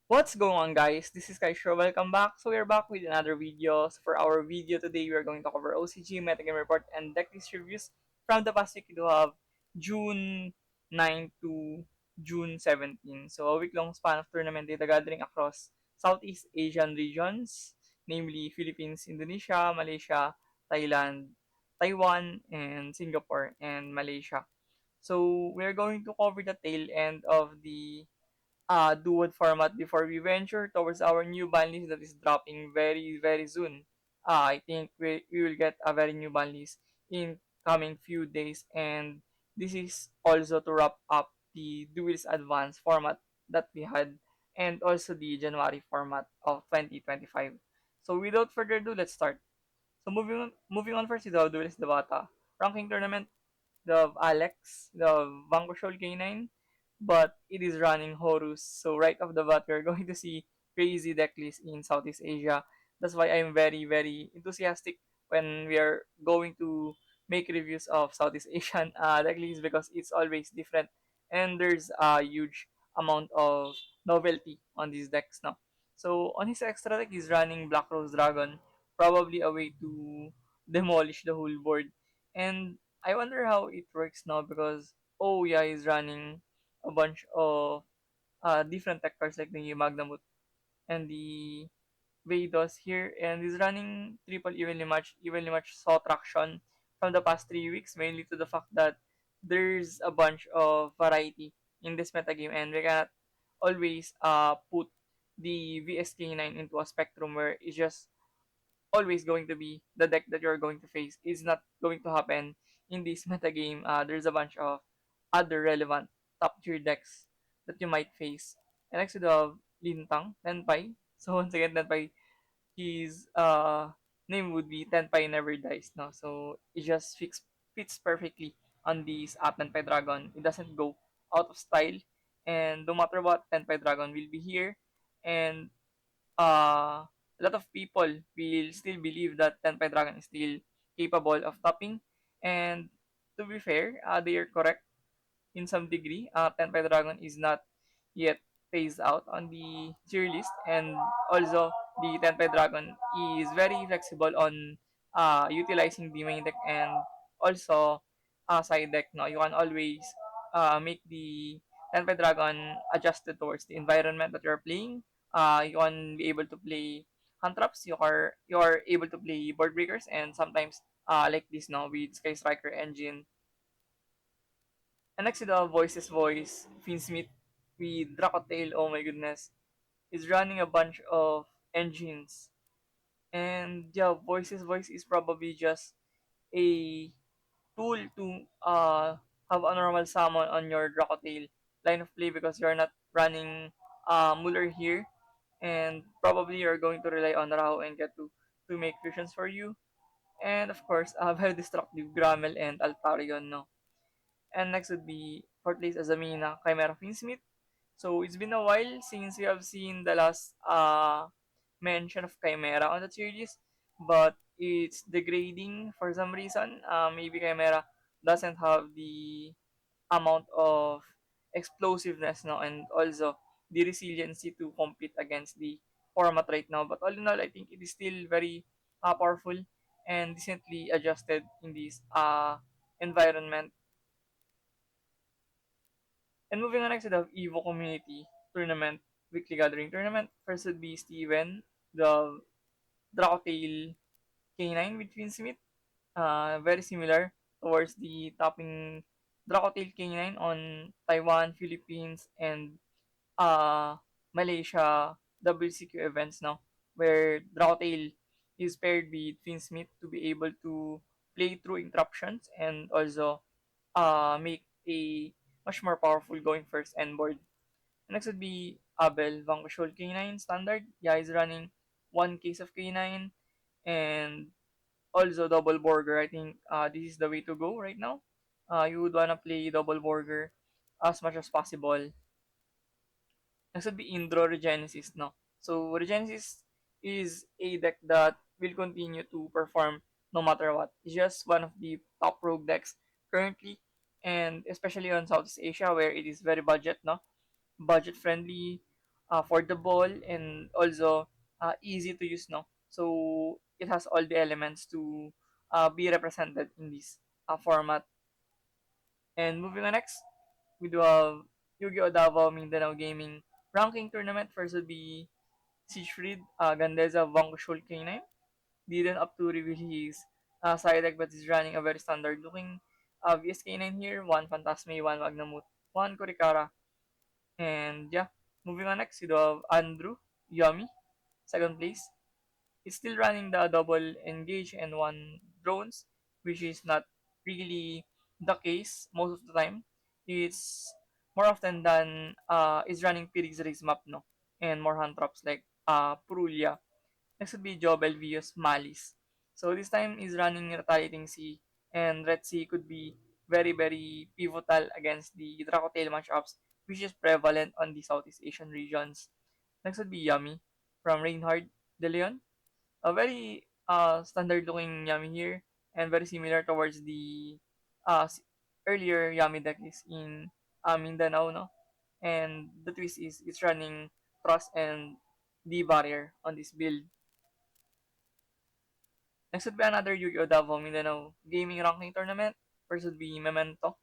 What's going on, guys? This is Kaisho. Welcome back. So we're back with another video. So for our video today, we're going to cover OCG Metagame Report and deck list reviews from the past week. We do have June 9 to June 17. So a week-long span of tournament data gathering across Southeast Asian regions, namely Philippines, Indonesia, Malaysia, Thailand, Taiwan, and Singapore, and Malaysia. So we're going to cover the tail end of the DOOD format before we venture towards our new ban list that is dropping very soon. I think we will get a very new ban list in coming few days, and this is also to wrap up the Duelist Advanced format that we had, and also the January format of 2025. So without further ado, let's start. So moving on first with the Duelist Debata ranking tournament, the Alex, the Vanquishol K9, but it is running Horus. So right off the bat, we're going to see crazy deck lists in Southeast Asia. That's why I'm very enthusiastic when we are going to make reviews of Southeast Asian deck lists because it's always different and there's a huge amount of novelty on these decks now. So on his extra deck, he's running Black Rose Dragon, probably a way to demolish the whole board. And I wonder how it works now because oh yeah, he's running a bunch of different tech cards like the Magnamut and the Vados here, and he's running triple evenly match saw traction from the past 3 weeks, mainly to the fact that there's a bunch of variety in this metagame, and we cannot always put the VSK9 into a spectrum where it's just always going to be the deck that you're going to face. Is not going to happen in this metagame. There's a bunch of other relevant top tier decks that you might face. And next we have Lintang, Tenpai. So once again, Tenpai, his name would be Tenpai Never Dies. No? So it just fits perfectly on this Tenpai Dragon. It doesn't go out of style. And no matter what, Tenpai Dragon will be here. And a lot of people will still believe that Tenpai Dragon is still capable of topping. And to be fair, they are correct in some degree. Tenpai Dragon is not yet phased out on the tier list, and also the Tenpai Dragon is very flexible on utilizing the main deck and also side deck. No, you can always make the Tenpai Dragon adjusted towards the environment that you're playing. You can be able to play hand traps. You are able to play board breakers, and sometimes like this now with Sky Striker engine. And next to the Voices Voice, Finn Smith with Dracotail, oh my goodness, is running a bunch of engines. And yeah, Voices Voice is probably just a tool to have a normal summon on your Dracotail line of play because you're not running Muller here. And probably you're going to rely on Raho and get to make fusions for you. And of course, very destructive Grammel and Altarion, no? And next would be fourth place Azamina, Chimera Finsmith. So it's been a while since we have seen the last mention of Chimera on the series, but it's degrading for some reason. Maybe Chimera doesn't have the amount of explosiveness now and also the resiliency to compete against the format right now. But all in all, I think it is still very powerful and decently adjusted in this environment. And moving on next to the Evo Community Tournament, Weekly Gathering Tournament. First would be Steven, the Dracotail K9 with Finsmith. Very similar towards the topping Dracotail K9 on Taiwan, Philippines, and uh, Malaysia WCQ events now, where Dracotail is paired with Finsmith to be able to play through interruptions and also make a much more powerful going first end board. Next would be Abel Vanquishol K9 standard. Yeah, he's running one case of K9 and also double burger. I think this is the way to go right now. You would wanna play double burger as much as possible. Next would be Indro Regenesis, no? So Regenesis is a deck that will continue to perform no matter what. It's just one of the top rogue decks currently, and especially on Southeast Asia where it is very budget, no? Budget friendly. affordable, and also easy to use, no? So it has all the elements to be represented in this format. And moving on next, we do have Yu-Gi-Oh! Davao Mindanao Gaming Ranking Tournament. First would be Siegfried Gandeza Vangushul K9. Didn't up to reveal his side deck, but he's running a very standard looking VSK9 here. One Phantasme, one Magnamut, one Kurikara. And yeah, moving on next, you do have Andrew Yummy, second place. He's still running the double engage and one drones, which is not really the case most of the time. It's more often than is running Pirig's race map, no, and more hand traps like Purulia. Next would be Job Elvius Malis. So this time is running Retaliating Sea, and Red Sea could be very pivotal against the Dracotail matchups, which is prevalent on the Southeast Asian regions. Next would be Yummy from Reinhard De Leon. A very standard looking Yummy here, and very similar towards the uh, earlier Yummy deck is in Mindanao, no? And the twist is it's running Trust and the Barrier on this build. Next would be another Yu-Gi-Oh! Davao Mindanao Gaming Ranking Tournament. First would be Memento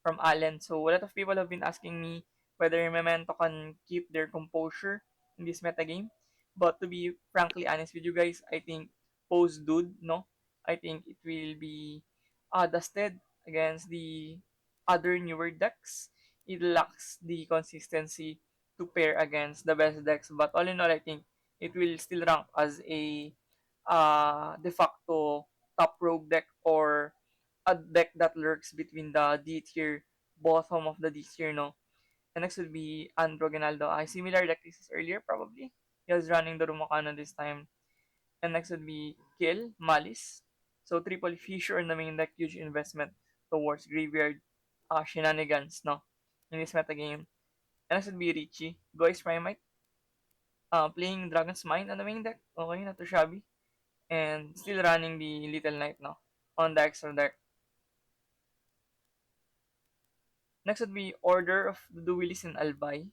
from Allen. So a lot of people have been asking me whether Memento can keep their composure in this metagame. But to be frankly honest with you guys, I think post DOOD, no? I think it will be dusted against the other newer decks. It lacks the consistency to pair against the best decks. But all in all, I think it will still rank as a de facto top rogue deck, or a deck that lurks between the D tier, bottom of the D tier, no? And next would be Andro Ginaldo. I similar deck this is earlier, probably. He was running the Rumacano this time. And next would be Kill, Malice. So triple Fisher in the main deck, huge investment towards graveyard shenanigans, no? In this metagame. And next would be Richie, Goi's Primite. Playing Dragon's Mind on the main deck. Okay, not too shabby. And still running the Little Knight now on the extra deck. Next would be Order of the Duelis and Albay.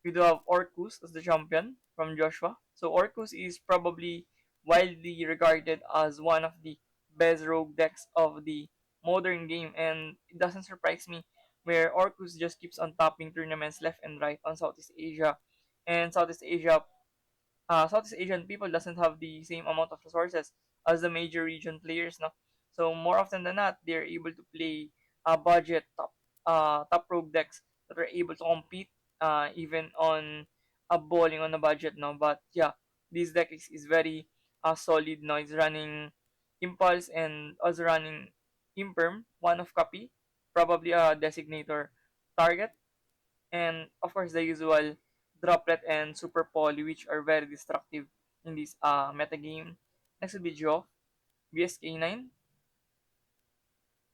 We do have Orcus as the champion from Joshua. So Orcus is probably widely regarded as one of the best rogue decks of the modern game, and it doesn't surprise me where Orcus just keeps on topping tournaments left and right on Southeast Asia. And Southeast Asian people doesn't have the same amount of resources as the major region players, no. So more often than not, they're able to play budget top rogue decks that are able to compete even on a bowling on a budget, no. But yeah, this deck is very solid, no. It's running Impulse and also running Imperm, one of copy, probably a designator target, and of course the usual droplet and super poly, which are very destructive in this metagame. Next would be Joe, VSK9.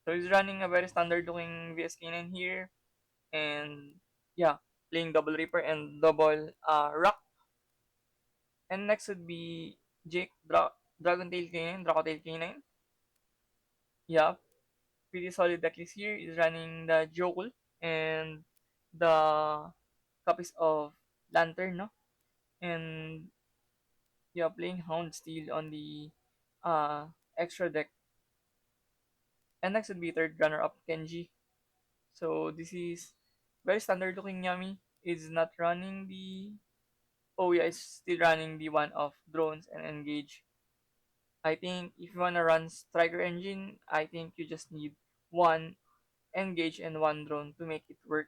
So he's running a very standard looking VSK9 here, and yeah, playing double Reaper and double Rock. And next would be Jake Dragon Tail K9, Dracotail K9. Yeah, pretty solid deck list here. Is running the Jokul and the copies of Lantern, no? And yeah, playing Hound Steel on the uh, extra deck. And next would be third runner up Kenji. So this is very standard looking Yami. It's not running the, oh yeah, it's still running the one of drones and engage. I think if you wanna run Striker Engine, I think you just need one engage and one drone to make it work.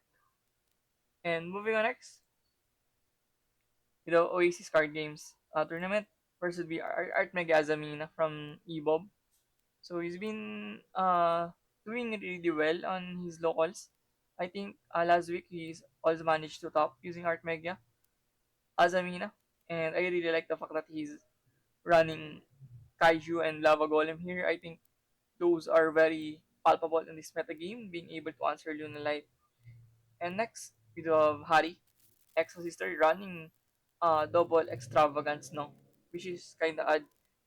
And moving on next, Oasis Card Games tournament. First would be Art Mega Azamina from Ebob. So he's been doing really well on his locals. I think last week he's also managed to top using Art Mega Azamina. And I really like the fact that he's running Kaiju and Lava Golem here. I think those are very palpable in this meta game, being able to answer Luna Light. And next, we do have Hari, Exo Sister, running double extravagance, no? Which is kinda odd.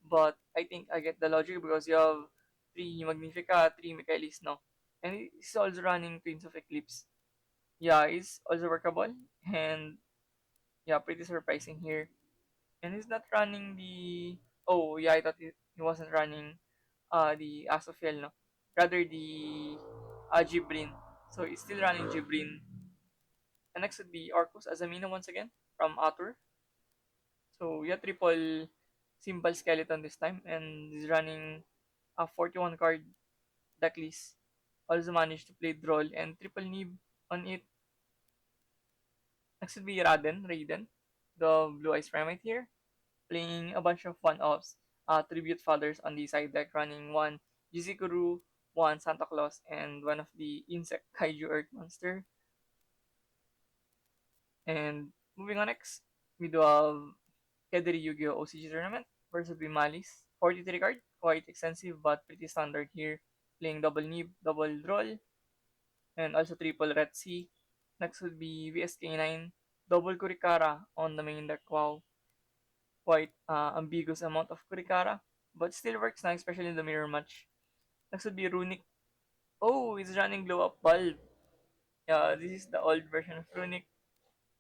But I think I get the logic because you have three Magnifica, three Michaelis, no? And it's also running Twins of Eclipse. Yeah, it's also workable. And Yeah, pretty surprising here. And he's not running the. Oh yeah, I thought he wasn't running the Asophiel, no, rather the Gibrin. So he's still running Gibrin. And next would be Orcus Azamina once again from Atur. So yeah, triple simple skeleton this time, and he's running a 41 card deck list. Also managed to play Droll and triple Nib on it. Next would be Raiden, the Blue Eyes Primate here, playing a bunch of one-offs, tribute fathers on the side deck, running one Jizikuru, one Santa Claus, and one of the insect kaiju earth monster. And moving on next, we do have Kedri Yu-Gi-Oh! OCG Tournament versus Bimalis. 43 card, quite extensive but pretty standard here. Playing double Nib, double Droll, and also triple Red Sea. Next would be VSK9, double Kurikara on the main deck. Wow, quite ambiguous amount of Kurikara, but still works now, especially in the mirror match. Next would be Runic. Oh, he's running Glow Up Bulb. Yeah, this is the old version of Runic,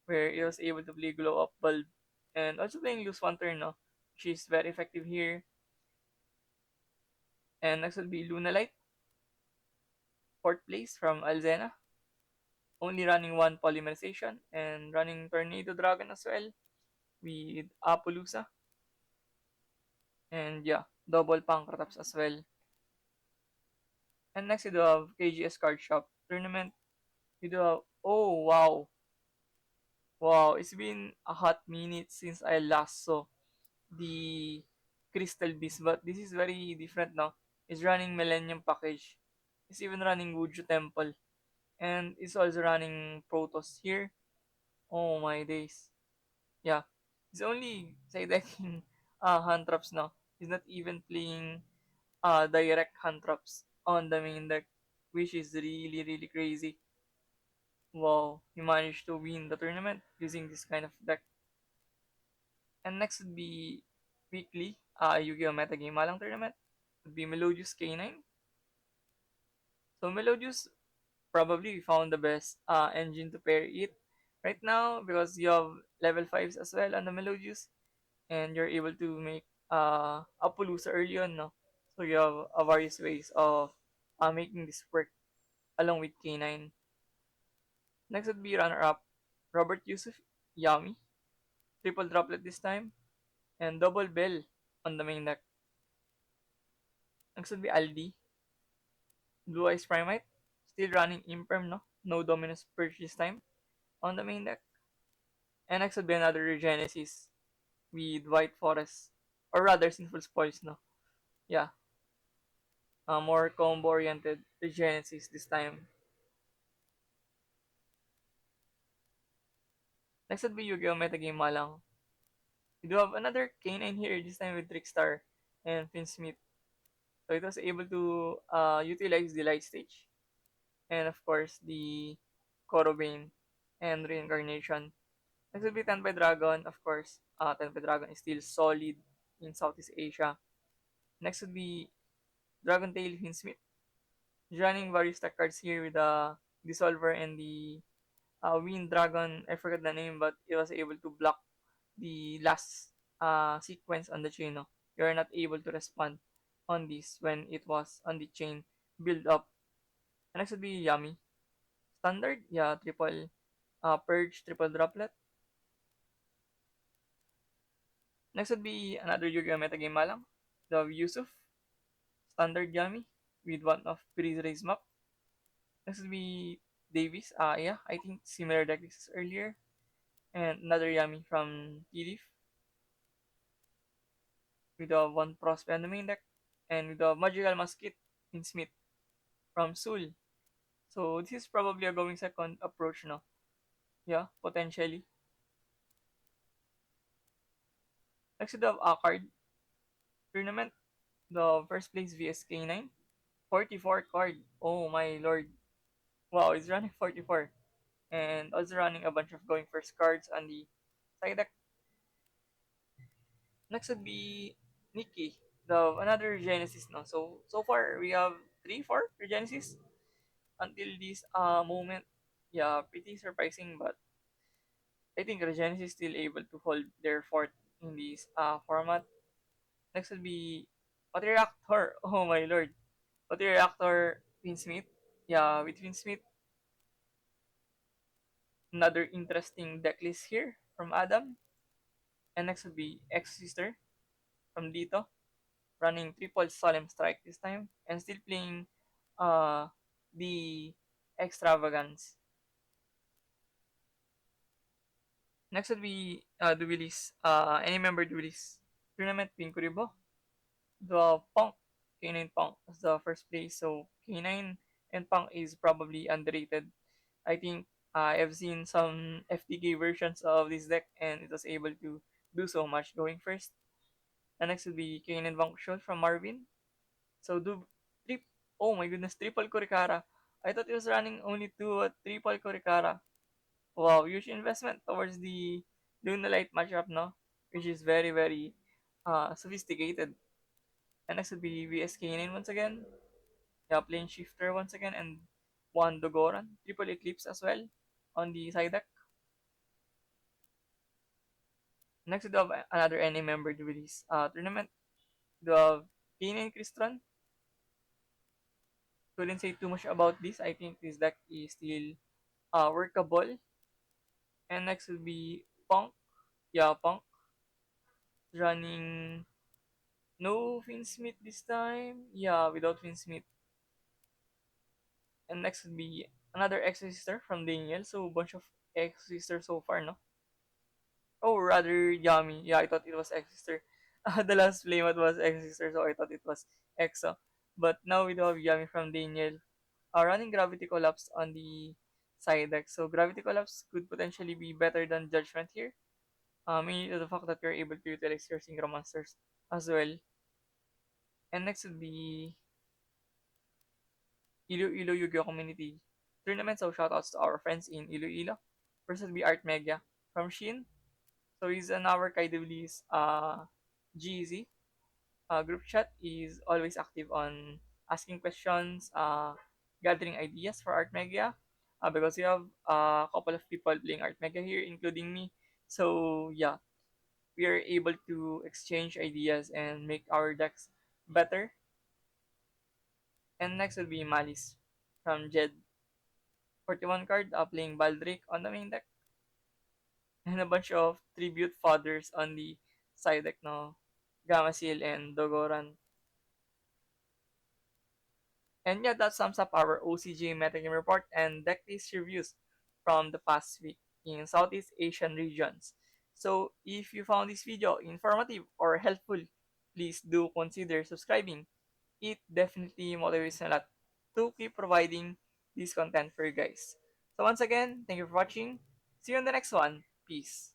where he was able to play Glow Up Bulb. And also playing Lose One Turn, no? Which is very effective here. And next would be Lunalight, fourth place from Alzena. Only running one Polymerization and running Tornado Dragon as well with Apollousa. And yeah, double Pancrataps as well. And next we do have KGS Card Shop tournament. We do have, oh wow, wow, it's been a hot minute since I last saw the Crystal Beast, but this is very different now. It's running Millennium Package. It's even running Wuju Temple. And it's also running Protoss here. Oh my days. Yeah. He's only side decking hand traps now. He's not even playing direct hand traps on the main deck, which is really really crazy. Wow, he managed to win the tournament using this kind of deck. And next would be weekly Yu-Gi-Oh! Metagame Malang tournament. Would be Melodious K9. So Melodious probably found the best engine to pair it right now because you have level 5s as well on the Melodious and you're able to make a Pulusa early on, no? So you have various ways of making this work along with K9. Next would be runner-up Robert Yusuf Yami. Triple droplet this time and double bell on the main deck. Next would be Aldi, Blue Eyes Primate, still running Imperm, no? No Dominus Purge this time on the main deck. And next would be another Regenesis with White Forest, or rather Sinful Spoils, no? Yeah, more combo oriented Regenesis this time. Next would be Yu-Gi-Oh! Metagame Malang. We do have another K9 here, this time with Trickstar and Finsmith. So it was able to utilize the light stage and of course the Korobane and Reincarnation. Next will be Tenpai Dragon, of course. Tenpai Dragon is still solid in Southeast Asia. Next would be Dragon Tail Finsmith. Running various tech cards here with the Dissolver and the Wind Dragon. I forgot the name, but it was able to block the last sequence on the chain. No? You're not able to respond on this when it was on the chain build up. And next would be Yummy. Standard, yeah, triple Purge, triple Droplet. Next would be another Yu-Gi-Oh! Metagame Malang. The Yusuf, Standard Yummy, with one of Breeze Race map. Next would be Davis. Yeah, I think similar deck as earlier. And another Yummy from T-Leaf with a one Prospe on the main deck. And with a Magical Musket in Smith from Sul. So this is probably a going second approach, no? Yeah, potentially. Next we have a card tournament. The first place VSK9. 44 card. Oh my lord. Wow, it's running 44. And also running a bunch of going first cards on the side deck. Next would be Nikki, the another Genesis, no. So far we have 3, 4 Genesis until this moment. Yeah, pretty surprising, but I think Regenis is still able to hold their fort in this format. Next would be Reactor. Oh my lord. Reactor Winsmith. Yeah, with Winsmith, another interesting deck list here from Adam. And next would be X Sister from Dito, running triple Solemn Strike this time, and still playing uh, the Extravagance. Next would be Dualis, Anymember Dualis Tournament Pin Kuribo. The Punk, K9 Punk as the first place. So K9 and Punk is probably underrated. I think I've seen some FTK versions of this deck and it was able to do so much going first. And next would be K9 Vankushol from Marvin. So do trip. Oh my goodness, triple Kurikara. I thought it was running only two triple Kurikara. Wow, huge investment towards the Lunalite matchup, no? Which is very, very sophisticated. And next would be VSK9 once again. Yeah, Plane Shifter once again, and one Dogoran. Triple Eclipse as well on the side deck. Next, we have another Anymember Dualis tournament. We have K9 Crystron. Couldn't say too much about this. I think this deck is still workable. And next will be Punk. Yeah, Punk running no Finsmith this time. Yeah, without Finsmith. And next would be another Exorcister from Daniel. So bunch of Exorcister so far, no? Oh, rather yummy. Yeah, I thought it was Exorcister. The last playmat was Exorcister, so I thought it was Exo. But now we do have Yummy from Daniel. Running Gravity Collapse on the side deck. So Gravity Collapse could potentially be better than Judgment here. Mainly to the fact that you're able to utilize your Synchro Monsters as well. And next would be Iloilo Yu-Gi-Oh! Community Tournament. So shoutouts to our friends in Iloilo. First would be Art Mega from Shin. So he's an our Kaiduli's GZ group chat is always active on asking questions, gathering ideas for Art Mega. Because we have a couple of people playing Art Mega here, including me. So yeah, we are able to exchange ideas and make our decks better. And next will be Malice from Jed. 41 card, playing Baldric on the main deck. And a bunch of tribute fathers on the side deck, no? Gamasil and Dogoran. And yeah, that sums up our OCG Metagame report and decklist reviews from the past week in Southeast Asian regions. So if you found this video informative or helpful, please do consider subscribing. It definitely motivates me a lot to keep providing this content for you guys. So once again, thank you for watching. See you in the next one. Peace.